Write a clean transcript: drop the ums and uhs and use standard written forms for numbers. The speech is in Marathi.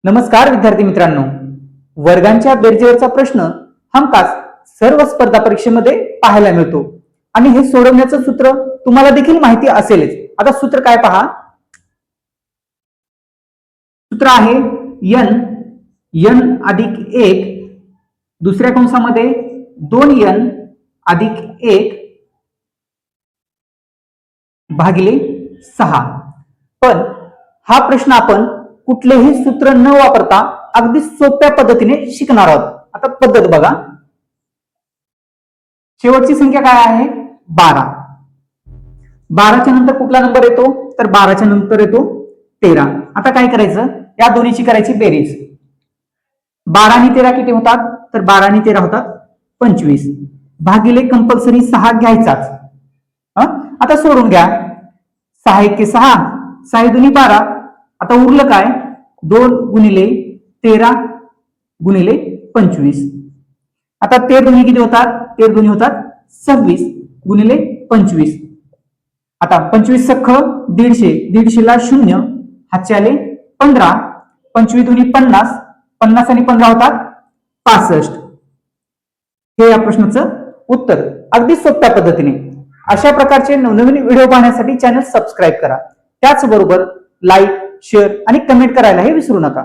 नमस्कार विद्यार्थी मित्रांनो, वर्गांच्या बेरजेवरचा प्रश्न हमखास सर्व स्पर्धा परीक्षेमध्ये पाहायला मिळतो आणि हे सोडवण्याचं सूत्र तुम्हाला देखील माहिती असेलच. आता सूत्र काय पहा. सूत्र आहे n अधिक 1 दुसऱ्या कंसामध्ये 2n अधिक 1 भागिले 6. पण हा प्रश्न आपण कुठलेही सूत्र न वापरता अगदी सोप्या पद्धतीने शिकणार आहोत. आता पद्धत बघा. शेवटची संख्या काय आहे? 12. 12च्या नंतर कुठला नंबर येतो? तर 12च्या नंतर येतो 13. आता काय करायचं? या दोन्हीची करायची बेरीज. 12 आणि 13 किती होतात? तर 12 आणि 13 होतात 25 भागिले कंपल्सरी 6 घ्यायचाच. आता सोडून घ्या. 6 1 6, 6 2 12. आता उरलं काय? 2 गुणिले 13 गुणिले 25. आता 13 दोन्ही किती होतात? 13 दोन्ही होतात 26 गुणिले 25. आता 25 सख्ख 150, 150 ला 0, हातचे आले 15, 25 दोन्ही 50, 50 आणि 15 होतात 65. हे या प्रश्नाचं उत्तर अगदी सोप्या पद्धतीने. अशा प्रकारचे नवनवीन व्हिडिओ पाहण्यासाठी चॅनल सबस्क्राईब करा. त्याचबरोबर लाईक, शेअर आणि कमेंट करायलाही विसरू नका.